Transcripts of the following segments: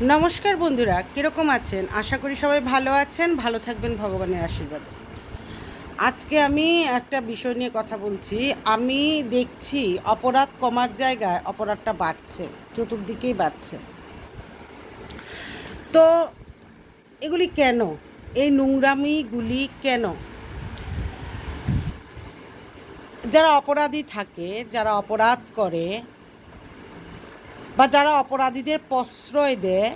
নমস্কার বন্ধুরা, কীরকম আছেন? আশা করি সবাই ভালো আছেন, ভালো থাকবেন ভগবানের আশীর্বাদে। আজকে আমি একটা বিষয় নিয়ে কথা বলছি। আমি দেখছি অপরাধ কমার জায়গায় অপরাধটা বাড়ছে, চতুর্দিকেই বাড়ছে। তো এগুলি কেন? এই নোংরামিগুলি কেন? যারা অপরাধী থাকে, যারা অপরাধ করে বা যারা অপরাধীদের প্রশ্রয় দেয়,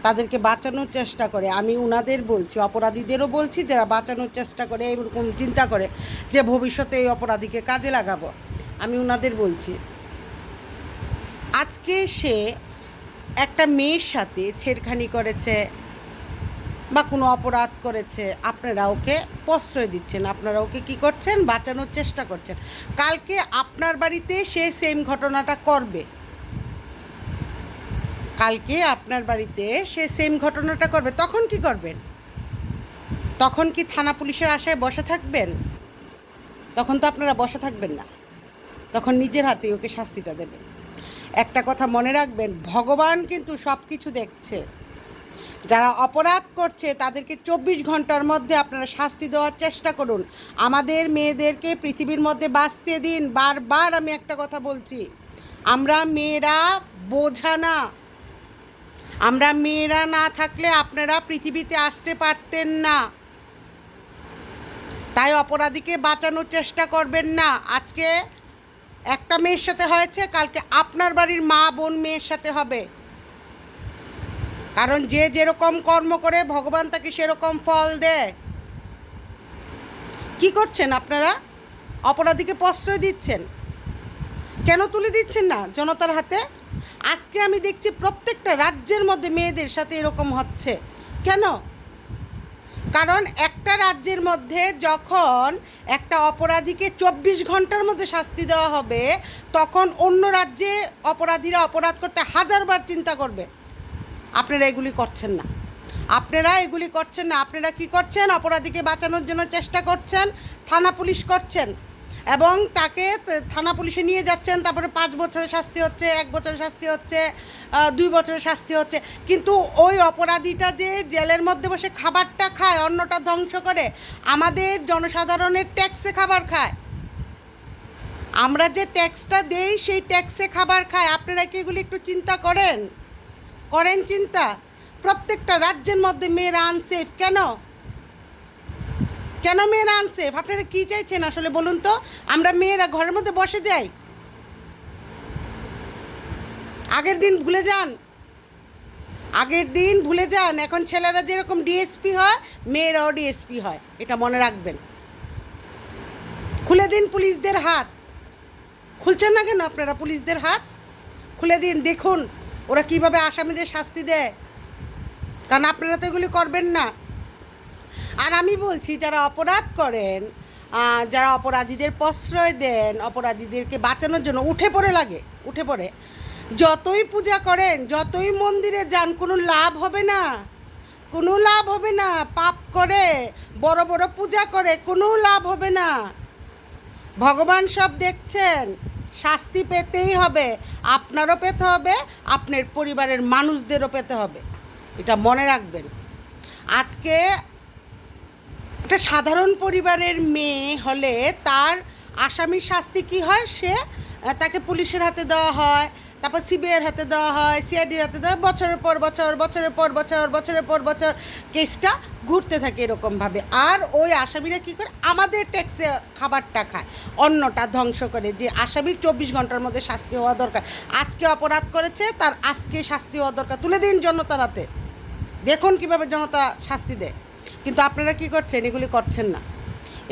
তাদেরকে বাঁচানোর চেষ্টা করে, আমি উনাদের বলছি, অপরাধীদেরও বলছি, যারা বাঁচানোর চেষ্টা করে, এরকম চিন্তা করে যে ভবিষ্যতে এই অপরাধীকে কাজে লাগাবো, আমি উনাদের বলছি। আজকে সে একটা মেয়ের সাথে ছেড়খানি করেছে বা কোনো অপরাধ করেছে, আপনারা ওকে প্রশ্রয় দিচ্ছেন, আপনারা ওকে কী করছেন? বাঁচানোর চেষ্টা করছেন। কালকে আপনার বাড়িতে সে সেম ঘটনাটা করবে, কালকে আপনার বাড়িতে সে সেম ঘটনাটা করবে, তখন কি করবেন? তখন কি থানা পুলিশের আশায় বসে থাকবেন? তখন তো আপনারা বসে থাকবেন না, তখন নিজের হাতে ওকে শাস্তিটা দেবেন। একটা কথা মনে রাখবেন, ভগবান কিন্তু সব কিছু দেখছে। যারা অপরাধ করছে তাদেরকে 24 ঘন্টার মধ্যে আপনারা শাস্তি দেওয়ার চেষ্টা করুন। আমাদের মেয়েদেরকে পৃথিবীর মধ্যে বাঁচতে দিন। বারবার আমি একটা কথা বলছি, আমরা মেয়েরা বোঝা না। আমরা মেয়েরা না থাকলে আপনারা পৃথিবীতে আসতে পারতেন না। তাই অপরাধীকে বাঁচানোর চেষ্টা করবেন না। আজকে একটা মেয়ের সাথে হয়েছে, কালকে আপনার বাড়ির মা বোন মেয়ের সাথে হবে। কারণ যে যেরকম কর্ম করে ভগবান তাকে সেরকম ফল দেয়। কি করছেন আপনারা? অপরাধীকে প্রশ্রয় দিচ্ছেন। কেন তুলে দিচ্ছেন না জনতার হাতে? আজকে আমি দেখছি প্রত্যেকটা রাজ্যের মধ্যে মেয়েদের সাথে এরকম হচ্ছে। কেন? কারণ একটা রাজ্যের মধ্যে যখন একটা অপরাধীকে 24 ঘন্টার মধ্যে শাস্তি দেওয়া হবে, তখন অন্য রাজ্যে অপরাধীরা অপরাধ করতে হাজারবার চিন্তা করবে। আপনারা এগুলি করছেন না, আপনারা এগুলি করছেন না। আপনারা কি করছেন? অপরাধীকে বাঁচানোর জন্য চেষ্টা করছেন, থানা পুলিশ করছেন, এবং তাকে থানা পুলিশে নিয়ে যাচ্ছেন। তারপরে 5 বছরের শাস্তি হচ্ছে, 1 বছরের শাস্তি হচ্ছে, 2 বছরের শাস্তি হচ্ছে। কিন্তু ওই অপরাধীটা যে জেলের মধ্যে বসে খাবারটা খায়, অন্নটা ধ্বংস করে, আমাদের জনসাধারণের ট্যাক্সে খাবার খায়। আমরা যে ট্যাক্সটা দেই সেই ট্যাক্সে খাবার খায়। আপনারা কি এগুলি একটু চিন্তা করেন? করেন চিন্তা? প্রত্যেকটা রাজ্যের মধ্যে মেয়েরা আনসেফ। কেন? কেন মেয়েরা আনসেফ? আপনারা কী চাইছেন আসলে বলুন তো? আমরা মেয়েরা ঘরের মধ্যে বসে যাই? আগের দিন ভুলে যান, আগের দিন ভুলে যান। এখন ছেলেরা যেরকম ডিএসপি হয়, মেয়েরাও ডিএসপি হয়, এটা মনে রাখবেন। খুলে দিন পুলিশদের হাত। খুলছেন না কেন আপনারা পুলিশদের হাত? খুলে দিন, দেখুন ওরা কীভাবে আসামিদের শাস্তি দেয়। কারণ আপনারা তো এগুলি করবেন না। আর আমি বলছি, যারা অপরাধ করেন, যারা অপরাধীদের প্রশ্রয় দেন, অপরাধীদেরকে বাঁচানোর জন্য উঠে পড়ে যতই পূজা করেন, যতই মন্দিরে যান, কোনো লাভ হবে না, কোনো লাভ হবে না। পাপ করে, বড় বড় পূজা করে, কোনো লাভ হবে না। ভগবান সব দেখছেন, শাস্তি পেতেই হবে। আপনারও পেতে হবে, আপনার পরিবারের মানুষদেরও পেতে হবে, এটা মনে রাখবেন। আজকে একটা সাধারণ পরিবারের মেয়ে হলে তার আসামির শাস্তি কী হয়? তাকে পুলিশের হাতে দেওয়া হয়, তারপর সিবিআইয়ের হাতে দেওয়া হয়, সিআইডির হাতে দেওয়া হয়, বছরের পর বছর, বছরের পর বছর, বছরের পর বছর কেসটা ঘুরতে থাকে এরকমভাবে। আর ওই আসামিরা কী করে? আমাদের ট্যাক্সে খাবারটা খায়, অন্নটা ধ্বংস করে। যে আসামির 24 ঘন্টার মধ্যে শাস্তি হওয়া দরকার, আজকে অপরাধ করেছে তার আজকে শাস্তি হওয়া দরকার। তুলে দিন জনতার হাতে, দেখুন কীভাবে জনতা শাস্তি দেয়। কিন্তু আপনারা কি করছেন? এগুলি করছেন না,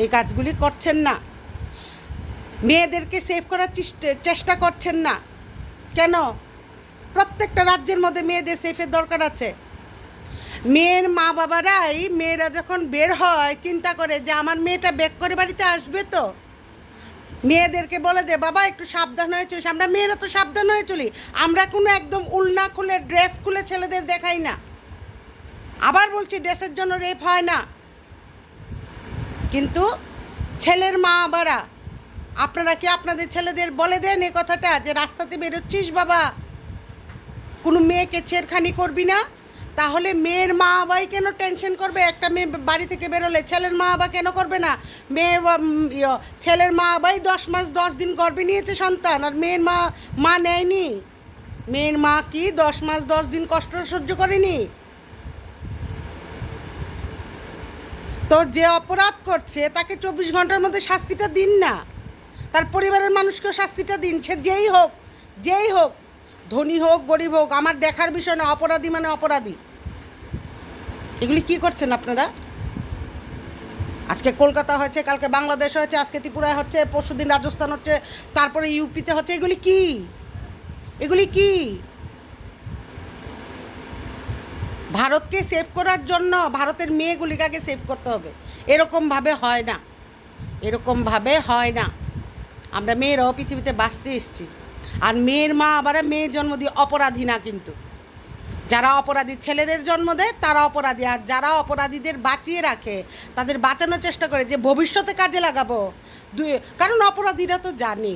এই কাজগুলি করছেন না। মেয়েদেরকে সেভ করার চেষ্টা করছেন না। কেন? প্রত্যেকটা রাজ্যের মধ্যে মেয়েদের সেফের দরকার আছে। মেয়ের মা বাবারাই, মেয়েরা যখন বের হয় চিন্তা করে যে আমার মেয়েটা ব্যাক করে বাড়িতে আসবে, তো মেয়েদেরকে বলে দে বাবা একটু সাবধান হয়ে চলিস। আমরা মেয়েরা তো সাবধান হয়ে চলি, আমরা কোনো একদম উলনা খুলে ড্রেস খুলে ছেলেদের দেখাই না। আবার বলছি, ড্রেসের জন্য রেপ হয় না। কিন্তু ছেলের মা বাবারা, আপনারা কি আপনাদের ছেলেদের বলে দেন এ কথাটা যে রাস্তাতে বেরোচ্ছিস বাবা, কোনো মেয়েকে ছেড়খানি করবি না, তাহলে মেয়ের মা বাবাই কেন টেনশন করবে? একটা মেয়ে বাড়ি থেকে বেরোলে ছেলের মা বাবা কেন করবে না? ছেলের মা বাবাই 10 মাস 10 দিন গর্ভে নিয়েছে সন্তান, আর মেয়ের মা নেয়নি? মেয়ের মা কি 10 মাস 10 দিন কষ্ট সহ্য করেনি? তো যে অপরাধ করছে তাকে 24 ঘন্টার মধ্যে শাস্তিটা দিন না, তার পরিবারের মানুষকেও শাস্তিটা দিন। সে যেই হোক, ধনী হোক গরিব হোক, আমার দেখার বিষয় না। অপরাধী মানে অপরাধী। এগুলি কি করছেন আপনারা? আজকে কলকাতা হয়েছে, কালকে বাংলাদেশ হয়েছে, আজকে ত্রিপুরায় হচ্ছে, পরশুদিন রাজস্থান হচ্ছে, তারপরে ইউপিতে হচ্ছে। এগুলি কি? ভারতকে সেভ করার জন্য ভারতের মেয়েগুলিকে আগে সেভ করতে হবে। এরকমভাবে হয় না। আমরা মেয়েরাও পৃথিবীতে বাঁচতে এসেছি। আর মেয়ের মা আবার মেয়ের জন্ম দিয়ে অপরাধী না, কিন্তু যারা অপরাধী ছেলেদের জন্ম দেয় তারা অপরাধী। আর যারা অপরাধীদের বাঁচিয়ে রাখে, তাদের বাঁচানোর চেষ্টা করে যে ভবিষ্যতে কাজে লাগাবো। কারণ অপরাধীরা তো জানে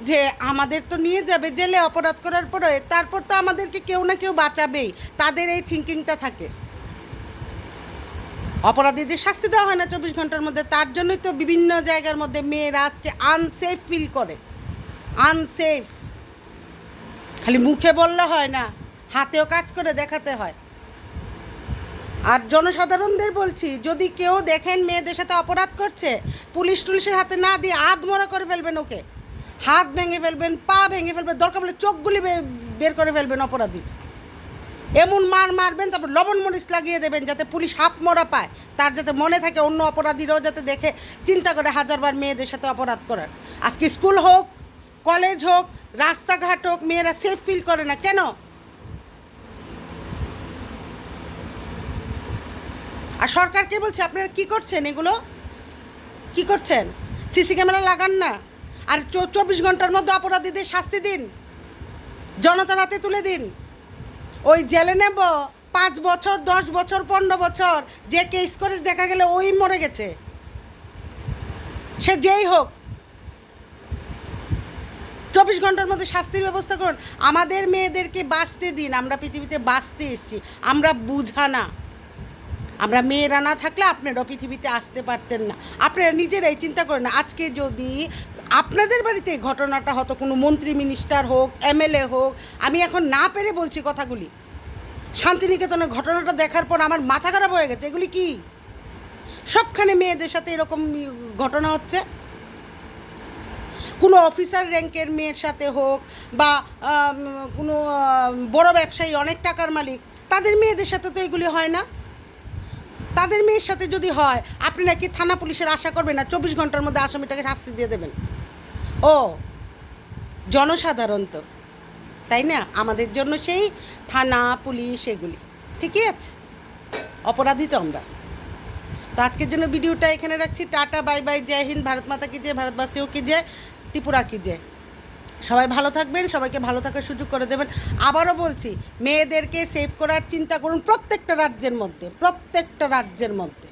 যে আমাদের তো নিয়ে যাবে জেলে অপরাধ করার পরে, তারপর তো আমাদেরকে কেউ না কেউ বাঁচাবেই। তাদের এই থিঙ্কিংটা থাকে। অপরাধীদের শাস্তি দেওয়া হয় না 24 ঘন্টার মধ্যে। তার জন্যই তো বিভিন্ন জায়গার মধ্যে মেয়েরা আজকে আনসেফ ফিল করে। আনসেফ খালি মুখে বললে হয় না, হাতেও কাজ করে দেখাতে হয়। আর জনসাধারণদের বলছি, যদি কেউ দেখেন মেয়েদের সাথে অপরাধ করছে, পুলিশের হাতে না দিয়ে আধমরা করে ফেলবেন। ওকে হাত ভেঙে ফেলবেন, পা ভেঙে ফেলবেন, দরকার বলে চোখগুলি বের করে ফেলবেন অপরাধী। এমন মারবেন, তারপর লবণ মরিচ লাগিয়ে দেবেন, যাতে পুলিশ হাফ মরা পায়। তার যাতে মনে থাকে অন্য অপরাধীরাও যাতে দেখে চিন্তা করে হাজারবার মেয়েদের সাথে অপরাধ করার। আজকে স্কুল হোক, কলেজ হোক, রাস্তাঘাট হোক, মেয়েরা সেফ ফিল করে না কেন? আর সরকারকে বলছে, আপনারা কি করছেন? এগুলো কি করছেন? সিসি ক্যামেরা লাগান না, আর 24 ঘন্টার মধ্যে অপরাধীদের শাস্তি দিন, জনতার হাতে তুলে দিন। ওই জেলে নেব 5 বছর 10 বছর 15 বছর, যে কেস করে দেখা গেলে ওই মরে গেছে, সে যেই হোক, 24 ঘন্টার মধ্যে শাস্তির ব্যবস্থা করুন। আমাদের মেয়েদেরকে বাঁচতে দিন। আমরা পৃথিবীতে বাঁচতে এসেছি, আমরা বুঝা না। আমরা মেয়েরা না থাকলে আপনারাও পৃথিবীতে আসতে পারতেন না। আপনারা নিজেরাই চিন্তা করেন, আজকে যদি আপনাদের বাড়িতে ঘটনাটা হতো, কোনো মন্ত্রী মিনিস্টার হোক, এমএলএ হোক, আমি এখন না পেরে বলছি কথাগুলি, শান্তিনিকেতনের ঘটনাটা দেখার পর আমার মাথা খারাপ হয়ে গেছে। এগুলি কি? সবখানে মেয়েদের সাথে এরকম ঘটনা হচ্ছে। কোনো অফিসার র্যাঙ্কের মেয়ের সাথে হোক, বা কোনো বড় ব্যবসায়ী, অনেক টাকার মালিক, তাদের মেয়েদের সাথে তো এগুলি হয় না। তাদের মেয়ের সাথে যদি হয়, আপনারা কি থানা পুলিশের আশা করবেন না 24 ঘন্টার মধ্যে আসামিটাকে শাস্তি দিয়ে দেবেন? ও জনসাধারণ তো, তাই না? আমাদের জন্য সেই থানা পুলিশ এগুলি ঠিকই আছে, অপরাধী তো আমরা। তো আজকের জন্য ভিডিওটা এখানে রাখছি। টাটা, বাই বাই, জয় হিন্দ, ভারত মাতা কি জয়, ভারতবাসীও কি জয়, ত্রিপুরা কি জয়। সবাই ভালো থাকবেন, সবাইকে ভালো থাকার সুযোগ করে দেবেন। আবারও বলছি, মেয়েদেরকে সেভ করার চিন্তা করুন প্রত্যেকটা রাজ্যের মধ্যে।